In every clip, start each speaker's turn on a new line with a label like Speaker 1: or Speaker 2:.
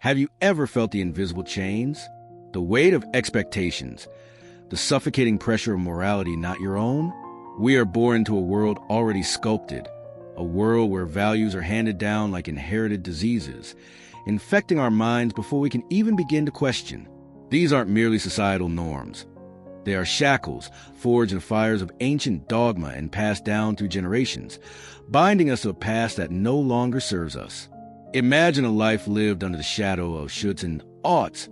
Speaker 1: Have you ever felt the invisible chains? The weight of expectations, the suffocating pressure of morality not your own? We are born into a world already sculpted, a world where values are handed down like inherited diseases, infecting our minds before we can even begin to question. These aren't merely societal norms. They are shackles forged in fires of ancient dogma and passed down through generations, binding us to a past that no longer serves us. Imagine a life lived under the shadow of shoulds and oughts,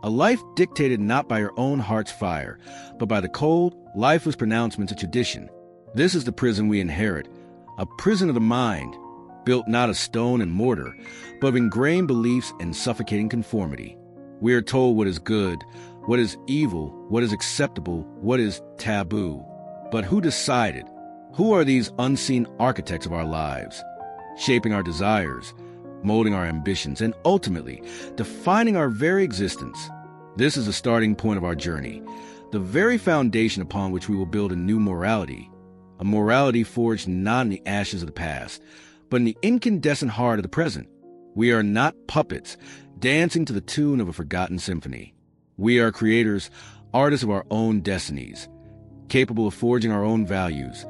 Speaker 1: a life dictated not by your own heart's fire, but by the cold, lifeless pronouncements of tradition. This is the prison we inherit, a prison of the mind, built not of stone and mortar, but of ingrained beliefs and suffocating conformity. We are told what is good, what is evil, what is acceptable, what is taboo. But who decided? Who are these unseen architects of our lives, shaping our desires, molding our ambitions, and ultimately defining our very existence? This is the starting point of our journey, the very foundation upon which we will build a new morality, a morality forged not in the ashes of the past, but in the incandescent heart of the present. We are not puppets dancing to the tune of a forgotten symphony. We are creators, artists of our own destinies, capable of forging our own values,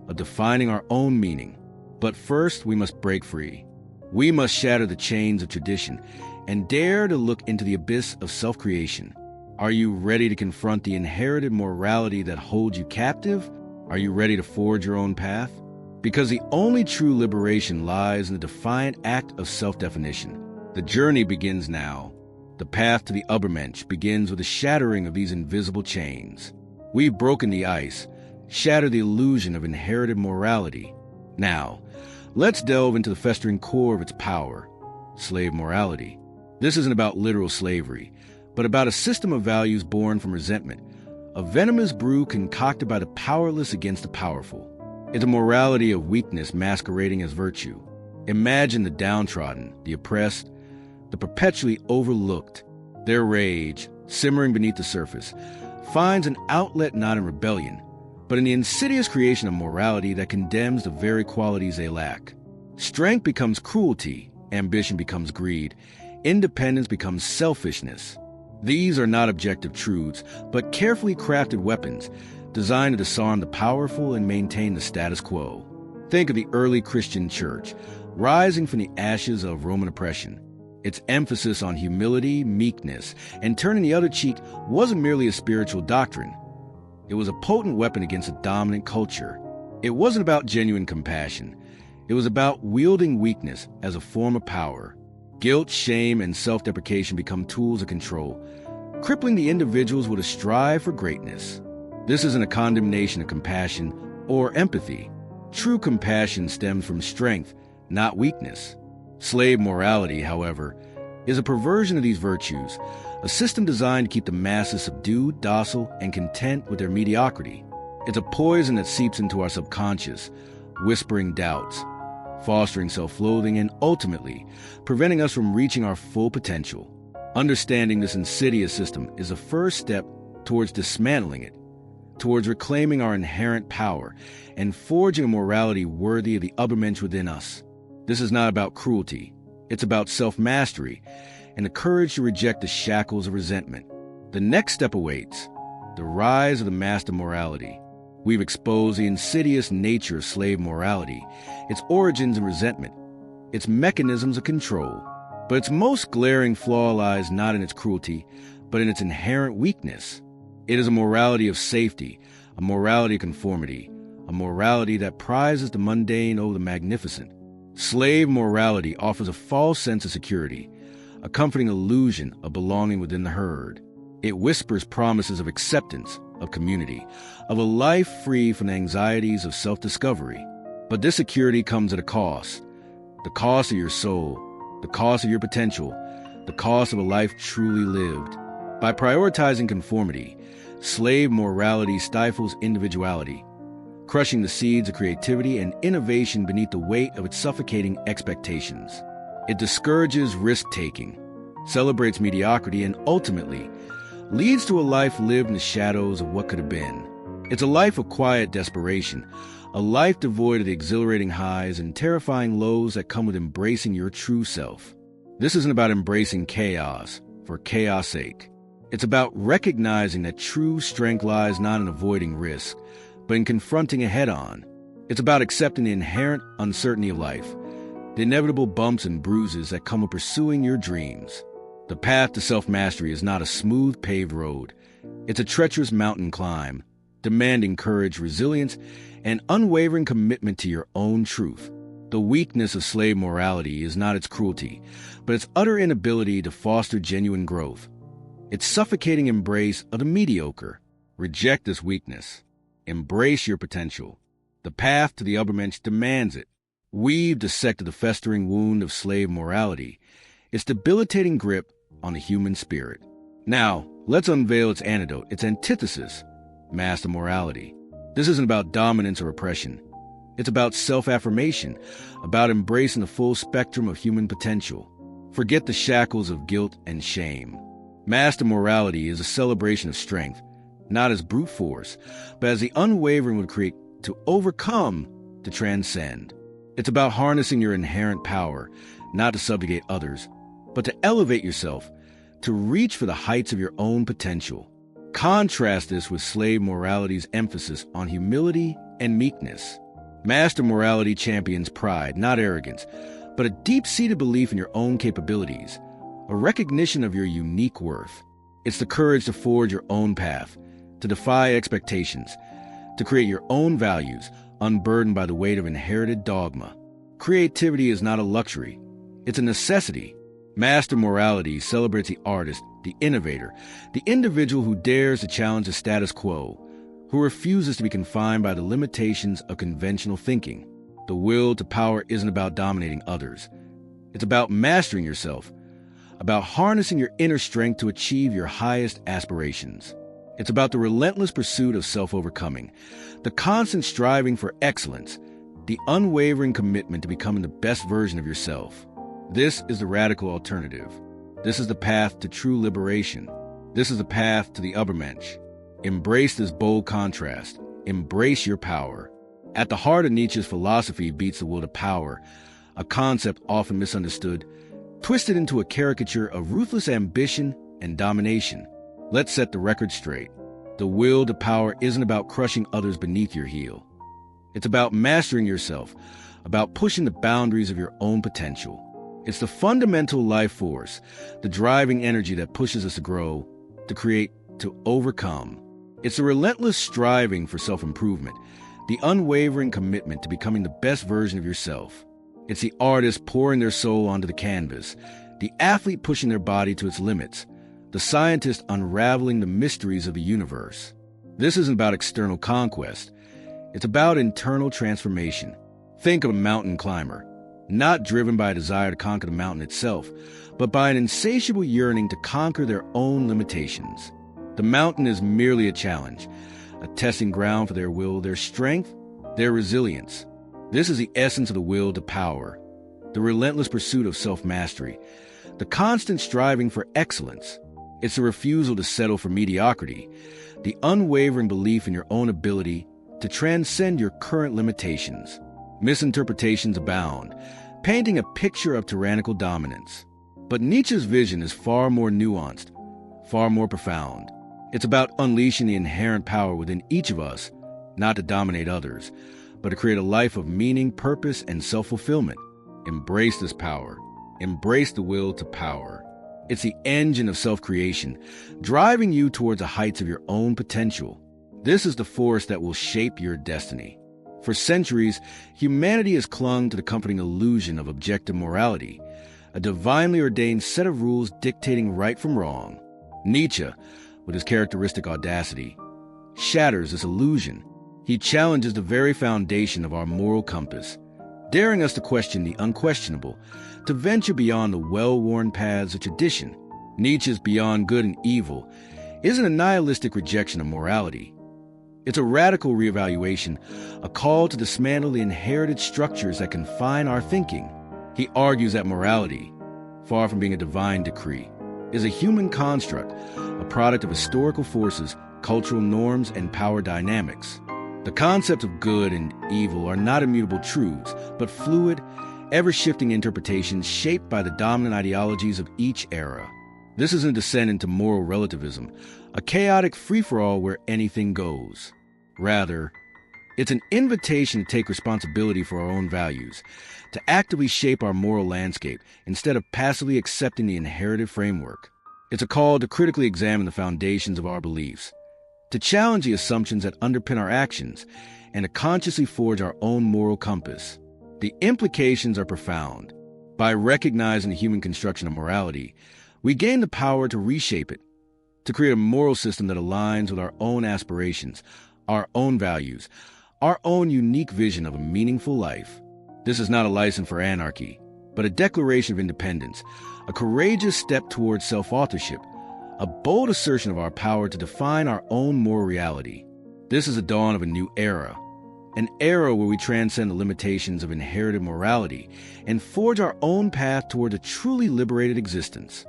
Speaker 1: of defining our own meaning. But first, we must break free. We must shatter the chains of tradition and dare to look into the abyss of self-creation. Are you ready to confront the inherited morality that holds you captive? Are you ready to forge your own path? Because the only true liberation lies in the defiant act of self-definition. The journey begins now. The path to the Übermensch begins with the shattering of these invisible chains. We've broken the ice, shattered the illusion of inherited morality. Now, let's delve into the festering core of its power, slave morality. This isn't about literal slavery, but about a system of values born from resentment, a venomous brew concocted by the powerless against the powerful. It's a morality of weakness masquerading as virtue. Imagine the downtrodden, the oppressed, the perpetually overlooked. Their rage, simmering beneath the surface, finds an outlet not in rebellion, but in the insidious creation of morality that condemns the very qualities they lack. Strength becomes cruelty, ambition becomes greed, independence becomes selfishness. These are not objective truths, but carefully crafted weapons designed to disarm the powerful and maintain the status quo. Think of the early Christian church, rising from the ashes of Roman oppression. Its emphasis on humility, meekness, and turning the other cheek wasn't merely a spiritual doctrine. It was a potent weapon against a dominant culture. It wasn't about genuine compassion. It was about wielding weakness as a form of power. Guilt, shame, and self-deprecation become tools of control, crippling the individuals with a strive for greatness. This isn't a condemnation of compassion or empathy. True compassion stems from strength, not weakness. Slave morality, however, is a perversion of these virtues, a system designed to keep the masses subdued, docile, and content with their mediocrity. It's a poison that seeps into our subconscious, whispering doubts, fostering self-loathing, and ultimately preventing us from reaching our full potential. Understanding this insidious system is a first step towards dismantling it, towards reclaiming our inherent power and forging a morality worthy of the Übermensch within us. This is not about cruelty. It's about self-mastery and the courage to reject the shackles of resentment. The next step awaits, the rise of the master morality. We've exposed the insidious nature of slave morality, its origins in resentment, its mechanisms of control. But its most glaring flaw lies not in its cruelty, but in its inherent weakness. It is a morality of safety, a morality of conformity, a morality that prizes the mundane over the magnificent. Slave morality offers a false sense of security, a comforting illusion of belonging within the herd. It whispers promises of acceptance, of community, of a life free from the anxieties of self-discovery. But this security comes at a cost. The cost of your soul, the cost of your potential, the cost of a life truly lived. By prioritizing conformity, slave morality stifles individuality, crushing the seeds of creativity and innovation beneath the weight of its suffocating expectations. It discourages risk-taking, celebrates mediocrity, and ultimately leads to a life lived in the shadows of what could have been. It's a life of quiet desperation, a life devoid of the exhilarating highs and terrifying lows that come with embracing your true self. This isn't about embracing chaos for chaos' sake. It's about recognizing that true strength lies not in avoiding risk, but in confronting it head-on. It's about accepting the inherent uncertainty of life, the inevitable bumps and bruises that come with pursuing your dreams. The path to self-mastery is not a smooth, paved road. It's a treacherous mountain climb, demanding courage, resilience, and unwavering commitment to your own truth. The weakness of slave morality is not its cruelty, but its utter inability to foster genuine growth. Its suffocating embrace of the mediocre. Reject this weakness. Embrace your potential. The path to the Übermensch demands it. We've dissected the festering wound of slave morality, its debilitating grip on the human spirit. Now, let's unveil its antidote, its antithesis, master morality. This isn't about dominance or oppression. It's about self-affirmation, about embracing the full spectrum of human potential. Forget the shackles of guilt and shame. Master morality is a celebration of strength, not as brute force, but as the unwavering would create to overcome, to transcend. It's about harnessing your inherent power, not to subjugate others, but to elevate yourself, to reach for the heights of your own potential. Contrast this with slave morality's emphasis on humility and meekness. Master morality champions pride, not arrogance, but a deep-seated belief in your own capabilities, a recognition of your unique worth. It's the courage to forge your own path, to defy expectations, to create your own values, unburdened by the weight of inherited dogma. Creativity is not a luxury. It's a necessity. Master morality celebrates the artist, the innovator, the individual who dares to challenge the status quo, who refuses to be confined by the limitations of conventional thinking. The will to power isn't about dominating others. It's about mastering yourself, about harnessing your inner strength to achieve your highest aspirations. It's about the relentless pursuit of self-overcoming, the constant striving for excellence, the unwavering commitment to becoming the best version of yourself. This is the radical alternative. This is the path to true liberation. This is the path to the Übermensch. Embrace this bold contrast. Embrace your power. At the heart of Nietzsche's philosophy beats the will to power, a concept often misunderstood, twisted into a caricature of ruthless ambition and domination. Let's set the record straight. The will to power isn't about crushing others beneath your heel. It's about mastering yourself, about pushing the boundaries of your own potential. It's the fundamental life force, the driving energy that pushes us to grow, to create, to overcome. It's the relentless striving for self-improvement, the unwavering commitment to becoming the best version of yourself. It's the artist pouring their soul onto the canvas, the athlete pushing their body to its limits, the scientist unraveling the mysteries of the universe. This isn't about external conquest. It's about internal transformation. Think of a mountain climber, not driven by a desire to conquer the mountain itself, but by an insatiable yearning to conquer their own limitations. The mountain is merely a challenge, a testing ground for their will, their strength, their resilience. This is the essence of the will to power, the relentless pursuit of self-mastery, the constant striving for excellence. It's the refusal to settle for mediocrity, the unwavering belief in your own ability to transcend your current limitations. Misinterpretations abound, painting a picture of tyrannical dominance. But Nietzsche's vision is far more nuanced, far more profound. It's about unleashing the inherent power within each of us, not to dominate others, but to create a life of meaning, purpose, and self-fulfillment. Embrace this power. Embrace the will to power. It's the engine of self-creation, driving you towards the heights of your own potential. This is the force that will shape your destiny. For centuries, humanity has clung to the comforting illusion of objective morality, a divinely ordained set of rules dictating right from wrong. Nietzsche, with his characteristic audacity, shatters this illusion. He challenges the very foundation of our moral compass, daring us to question the unquestionable, to venture beyond the well-worn paths of tradition. Nietzsche's Beyond Good and Evil isn't a nihilistic rejection of morality. It's a radical reevaluation, a call to dismantle the inherited structures that confine our thinking. He argues that morality, far from being a divine decree, is a human construct, a product of historical forces, cultural norms, and power dynamics. The concepts of good and evil are not immutable truths, but fluid, ever-shifting interpretations shaped by the dominant ideologies of each era. This isn't a descent into moral relativism, a chaotic free-for-all where anything goes. Rather, it's an invitation to take responsibility for our own values, to actively shape our moral landscape instead of passively accepting the inherited framework. It's a call to critically examine the foundations of our beliefs, to challenge the assumptions that underpin our actions, and to consciously forge our own moral compass. The implications are profound. By recognizing the human construction of morality, we gain the power to reshape it, to create a moral system that aligns with our own aspirations, our own values, our own unique vision of a meaningful life. This is not a license for anarchy, but a declaration of independence, a courageous step towards self-authorship, a bold assertion of our power to define our own moral reality. This is the dawn of a new era, an era where we transcend the limitations of inherited morality and forge our own path toward a truly liberated existence.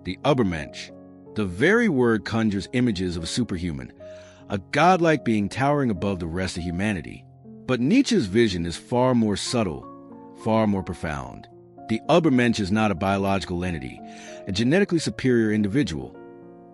Speaker 1: The Übermensch. The very word conjures images of a superhuman, a godlike being towering above the rest of humanity. But Nietzsche's vision is far more subtle, far more profound. The Übermensch is not a biological entity, a genetically superior individual.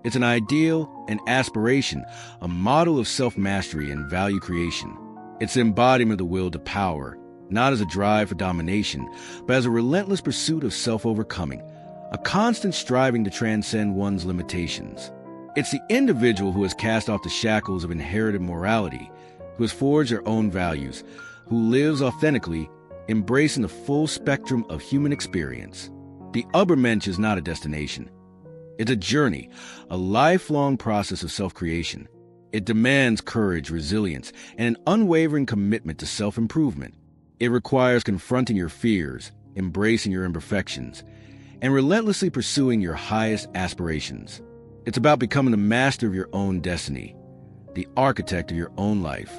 Speaker 1: It's an ideal, an aspiration, a model of self-mastery and value creation. It's the embodiment of the will to power, not as a drive for domination, but as a relentless pursuit of self-overcoming, a constant striving to transcend one's limitations. It's the individual who has cast off the shackles of inherited morality, who has forged their own values, who lives authentically, embracing the full spectrum of human experience. The Übermensch is not a destination. It's a journey, a lifelong process of self-creation. It demands courage, resilience, and an unwavering commitment to self-improvement. It requires confronting your fears, embracing your imperfections, and relentlessly pursuing your highest aspirations. It's about becoming the master of your own destiny, the architect of your own life.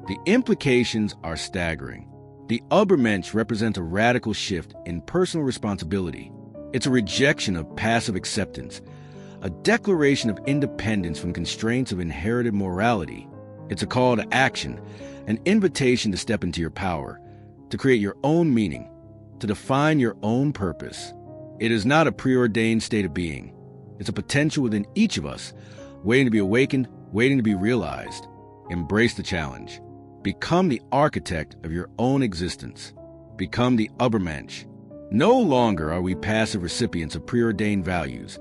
Speaker 1: The implications are staggering. The Übermensch represents a radical shift in personal responsibility. It's a rejection of passive acceptance, a declaration of independence from constraints of inherited morality. It's a call to action, an invitation to step into your power, to create your own meaning, to define your own purpose. It is not a preordained state of being. It's a potential within each of us, waiting to be awakened, waiting to be realized. Embrace the challenge. Become the architect of your own existence. Become the Übermensch. No longer are we passive recipients of preordained values,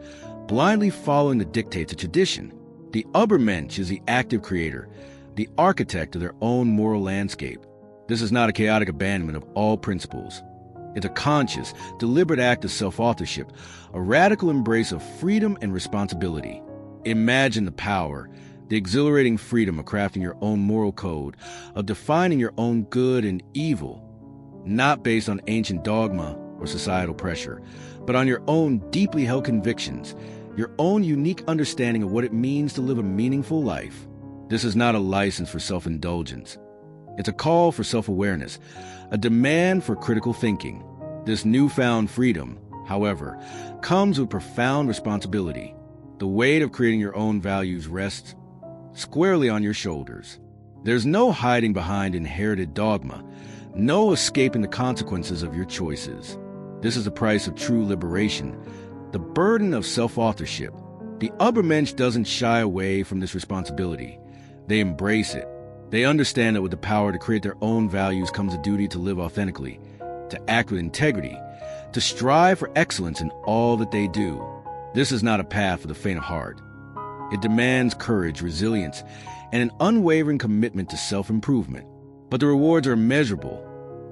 Speaker 1: blindly following the dictates of tradition. The Übermensch is the active creator, the architect of their own moral landscape. This is not a chaotic abandonment of all principles. It's a conscious, deliberate act of self-authorship, a radical embrace of freedom and responsibility. Imagine the power, the exhilarating freedom of crafting your own moral code, of defining your own good and evil, not based on ancient dogma or societal pressure, but on your own deeply held convictions, your own unique understanding of what it means to live a meaningful life. This is not a license for self-indulgence. It's a call for self-awareness, a demand for critical thinking. This newfound freedom, however, comes with profound responsibility. The weight of creating your own values rests squarely on your shoulders. There's no hiding behind inherited dogma, no escaping the consequences of your choices. This is the price of true liberation, the burden of self-authorship. The Übermensch doesn't shy away from this responsibility. They embrace it. They understand that with the power to create their own values comes a duty to live authentically, to act with integrity, to strive for excellence in all that they do. This is not a path for the faint of heart. It demands courage, resilience, and an unwavering commitment to self-improvement. But the rewards are immeasurable.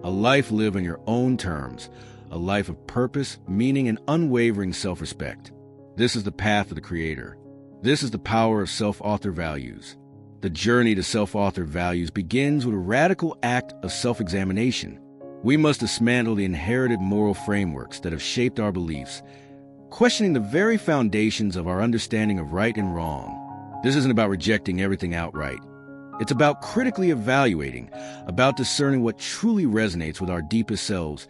Speaker 1: A life lived on your own terms, a life of purpose, meaning, and unwavering self-respect. This is the path of the Creator. This is the power of self-author values. The journey to self-author values begins with a radical act of self-examination. We must dismantle the inherited moral frameworks that have shaped our beliefs, questioning the very foundations of our understanding of right and wrong. This isn't about rejecting everything outright. It's about critically evaluating, about discerning what truly resonates with our deepest selves,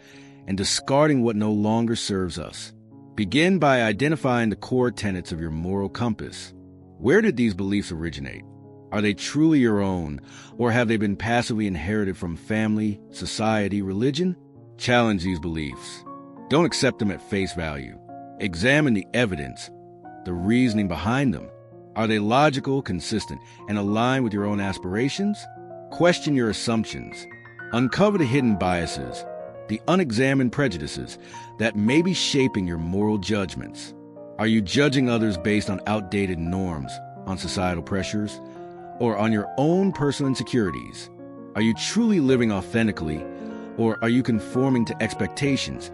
Speaker 1: and discarding what no longer serves us. Begin by identifying the core tenets of your moral compass. Where did these beliefs originate? Are they truly your own, or have they been passively inherited from family, society, religion? Challenge these beliefs. Don't accept them at face value. Examine the evidence, the reasoning behind them. Are they logical, consistent, and aligned with your own aspirations? Question your assumptions. Uncover the hidden biases, the unexamined prejudices that may be shaping your moral judgments. Are you judging others based on outdated norms, on societal pressures, or on your own personal insecurities? Are you truly living authentically, or are you conforming to expectations,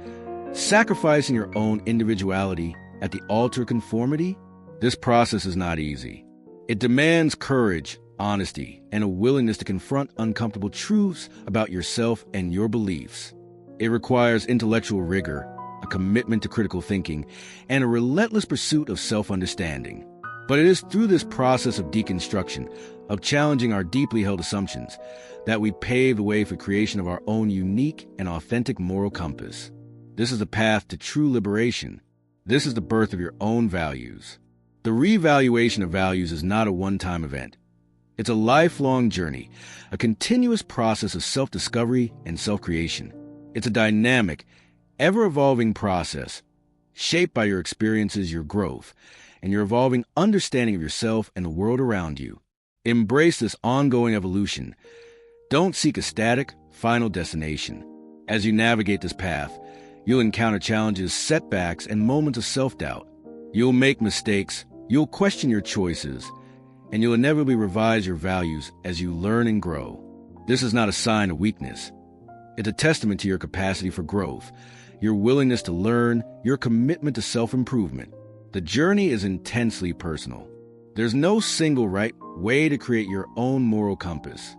Speaker 1: sacrificing your own individuality at the altar of conformity? This process is not easy. It demands courage, honesty, and a willingness to confront uncomfortable truths about yourself and your beliefs. It requires intellectual rigor, a commitment to critical thinking, and a relentless pursuit of self-understanding. But it is through this process of deconstruction, of challenging our deeply held assumptions, that we pave the way for creation of our own unique and authentic moral compass. This is the path to true liberation. This is the birth of your own values. The revaluation of values is not a one-time event. It's a lifelong journey, a continuous process of self-discovery and self-creation. It's a dynamic, ever-evolving process, shaped by your experiences, your growth, and your evolving understanding of yourself and the world around you. Embrace this ongoing evolution. Don't seek a static, final destination. As you navigate this path, you'll encounter challenges, setbacks, and moments of self-doubt. You'll make mistakes, you'll question your choices, and you'll inevitably revise your values as you learn and grow. This is not a sign of weakness. It's a testament to your capacity for growth, your willingness to learn, your commitment to self-improvement. The journey is intensely personal. There's no single right way to create your own moral compass.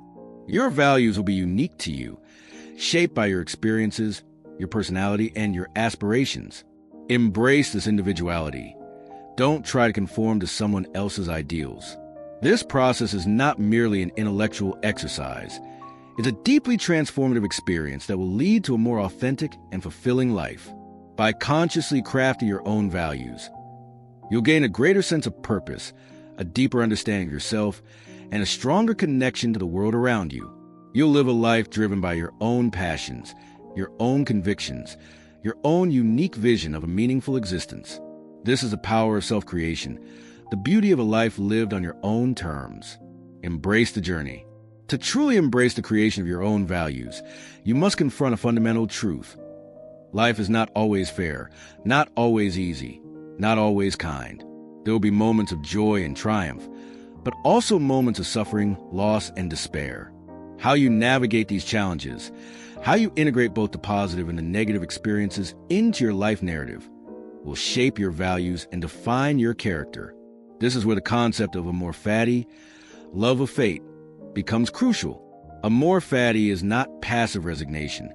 Speaker 1: Your values will be unique to you, shaped by your experiences, your personality, and your aspirations. Embrace this individuality. Don't try to conform to someone else's ideals. This process is not merely an intellectual exercise. It's a deeply transformative experience that will lead to a more authentic and fulfilling life. By consciously crafting your own values, you'll gain a greater sense of purpose, a deeper understanding of yourself, and a stronger connection to the world around you. You'll live a life driven by your own passions, your own convictions, your own unique vision of a meaningful existence. This is the power of self-creation, the beauty of a life lived on your own terms. Embrace the journey. To truly embrace the creation of your own values, you must confront a fundamental truth. Life is not always fair, not always easy, not always kind. There will be moments of joy and triumph, but also moments of suffering, loss, and despair. How you navigate these challenges, how you integrate both the positive and the negative experiences into your life narrative, will shape your values and define your character. This is where the concept of amor fati, love of fate, becomes crucial. Amor fati is not passive resignation.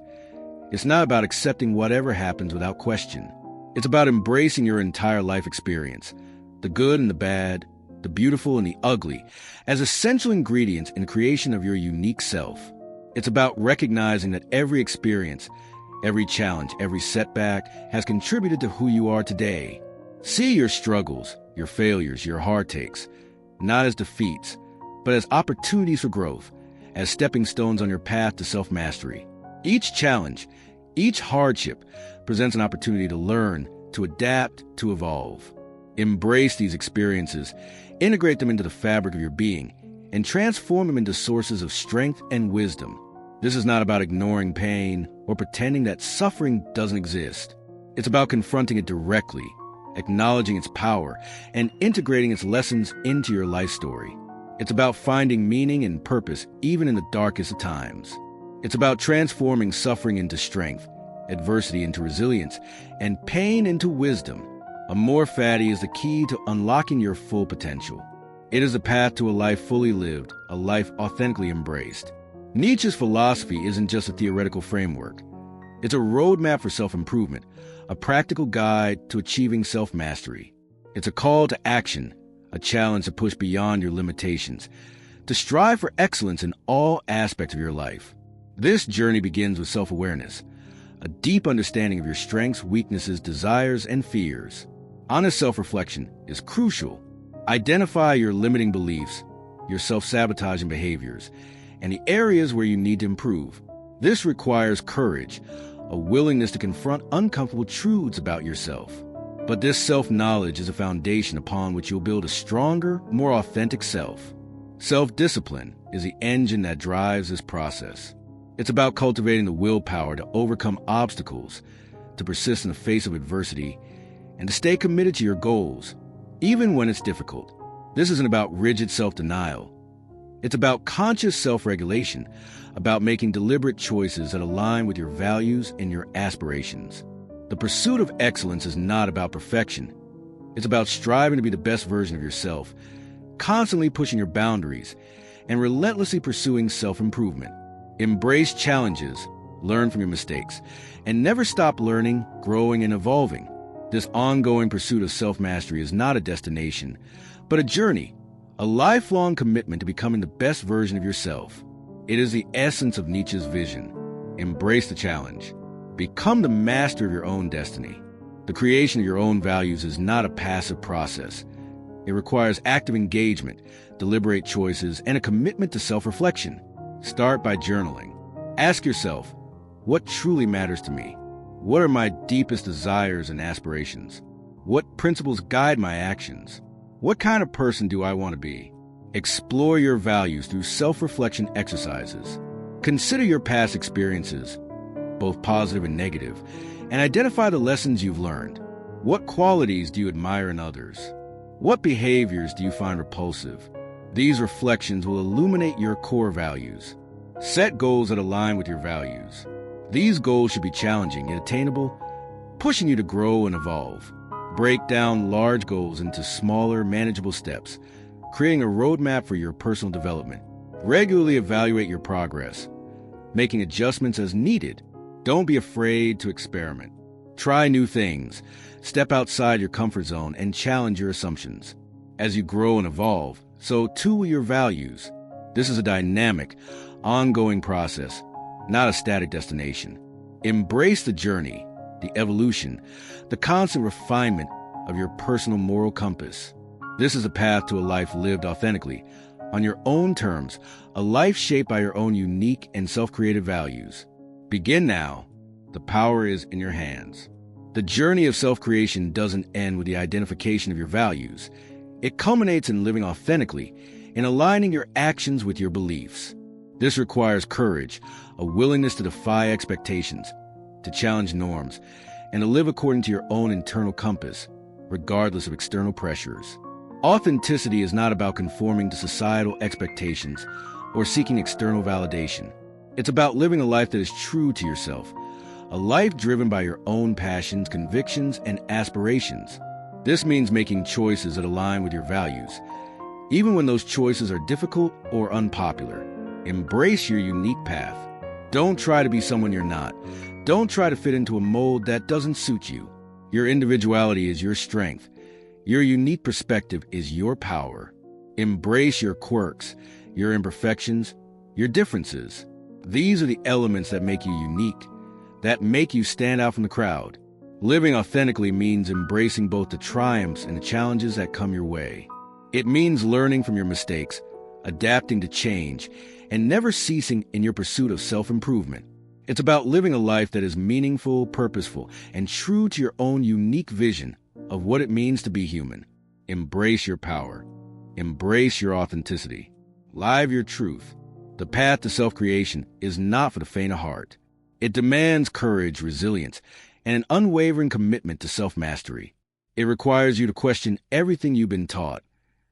Speaker 1: It's not about accepting whatever happens without question. It's about embracing your entire life experience, the good and the bad, the beautiful and the ugly, as essential ingredients in the creation of your unique self. It's about recognizing that every experience, every challenge, every setback has contributed to who you are today. See your struggles, your failures, your heartaches, not as defeats, but as opportunities for growth, as stepping stones on your path to self-mastery. Each challenge, each hardship presents an opportunity to learn, to adapt, to evolve. Embrace these experiences, integrate them into the fabric of your being, and transform them into sources of strength and wisdom. This is not about ignoring pain or pretending that suffering doesn't exist. It's about confronting it directly, acknowledging its power, and integrating its lessons into your life story. It's about finding meaning and purpose even in the darkest of times. It's about transforming suffering into strength, adversity into resilience, and pain into wisdom. Amor fati is the key to unlocking your full potential. It is a path to a life fully lived, a life authentically embraced. Nietzsche's philosophy isn't just a theoretical framework. It's a roadmap for self-improvement, a practical guide to achieving self-mastery. It's a call to action, a challenge to push beyond your limitations, to strive for excellence in all aspects of your life. This journey begins with self-awareness, a deep understanding of your strengths, weaknesses, desires, and fears. Honest self-reflection is crucial. Identify your limiting beliefs, your self-sabotaging behaviors, and the areas where you need to improve. This requires courage, a willingness to confront uncomfortable truths about yourself. But this self-knowledge is a foundation upon which you'll build a stronger, more authentic self. Self-discipline is the engine that drives this process. It's about cultivating the willpower to overcome obstacles, to persist in the face of adversity, and to stay committed to your goals, even when it's difficult. This isn't about rigid self-denial. It's about conscious self-regulation, about making deliberate choices that align with your values and your aspirations. The pursuit of excellence is not about perfection. It's about striving to be the best version of yourself, constantly pushing your boundaries, and relentlessly pursuing self-improvement. Embrace challenges, learn from your mistakes, and never stop learning, growing, and evolving. This ongoing pursuit of self-mastery is not a destination, but a journey, a lifelong commitment to becoming the best version of yourself. It is the essence of Nietzsche's vision. Embrace the challenge. Become the master of your own destiny. The creation of your own values is not a passive process. It requires active engagement, deliberate choices, and a commitment to self-reflection. Start by journaling. Ask yourself, what truly matters to me? What are my deepest desires and aspirations? What principles guide my actions? What kind of person do I want to be? Explore your values through self-reflection exercises. Consider your past experiences, both positive and negative, and identify the lessons you've learned. What qualities do you admire in others? What behaviors do you find repulsive? These reflections will illuminate your core values. Set goals that align with your values. These goals should be challenging yet attainable, pushing you to grow and evolve. Break down large goals into smaller, manageable steps, creating a roadmap for your personal development. Regularly evaluate your progress, making adjustments as needed. Don't be afraid to experiment. Try new things. Step outside your comfort zone and challenge your assumptions. As you grow and evolve, so too will your values. This is a dynamic, ongoing process, not a static destination. Embrace the journey, the evolution, the constant refinement of your personal moral compass. This is a path to a life lived authentically, on your own terms, a life shaped by your own unique and self-created values. Begin now. The power is in your hands. The journey of self-creation doesn't end with the identification of your values. It culminates in living authentically, in aligning your actions with your beliefs. This requires courage, a willingness to defy expectations, to challenge norms, and to live according to your own internal compass, regardless of external pressures. Authenticity is not about conforming to societal expectations or seeking external validation. It's about living a life that is true to yourself, a life driven by your own passions, convictions, and aspirations. This means making choices that align with your values, even when those choices are difficult or unpopular. Embrace your unique path. Don't try to be someone you're not. Don't try to fit into a mold that doesn't suit you. Your individuality is your strength. Your unique perspective is your power. Embrace your quirks, your imperfections, your differences. These are the elements that make you unique, that make you stand out from the crowd. Living authentically means embracing both the triumphs and the challenges that come your way. It means learning from your mistakes, adapting to change, and never ceasing in your pursuit of self-improvement. It's about living a life that is meaningful, purposeful, and true to your own unique vision of what it means to be human. Embrace your power. Embrace your authenticity. Live your truth. The path to self-creation is not for the faint of heart. It demands courage, resilience, and an unwavering commitment to self-mastery. It requires you to question everything you've been taught,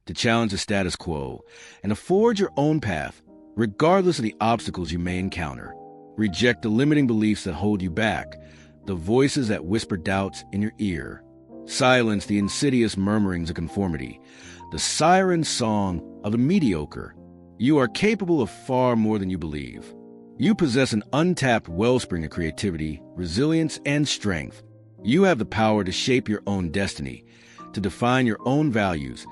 Speaker 1: to challenge the status quo, and to forge your own path, regardless of the obstacles you may encounter. Reject the limiting beliefs that hold you back, the voices that whisper doubts in your ear. Silence the insidious murmurings of conformity, the siren song of the mediocre. You are capable of far more than you believe. You possess an untapped wellspring of creativity, resilience, and strength. You have the power to shape your own destiny, to define your own values,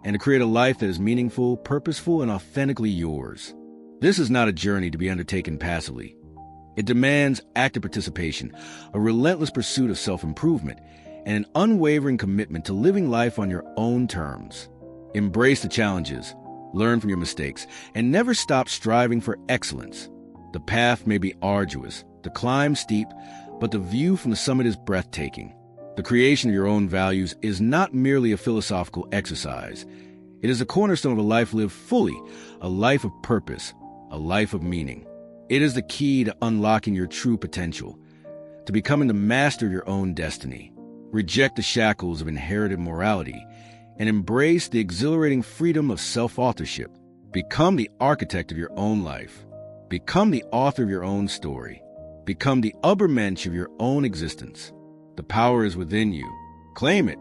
Speaker 1: and to create a life that is meaningful, purposeful, and authentically yours. This is not a journey to be undertaken passively. It demands active participation, a relentless pursuit of self-improvement, and an unwavering commitment to living life on your own terms. Embrace the challenges, learn from your mistakes, and never stop striving for excellence. The path may be arduous, the climb steep, but the view from the summit is breathtaking. The creation of your own values is not merely a philosophical exercise. It is a cornerstone of a life lived fully, a life of purpose, a life of meaning. It is the key to unlocking your true potential, to becoming the master of your own destiny. Reject the shackles of inherited morality and embrace the exhilarating freedom of self-authorship. Become the architect of your own life. Become the author of your own story. Become the Übermensch of your own existence. The power is within you. Claim it.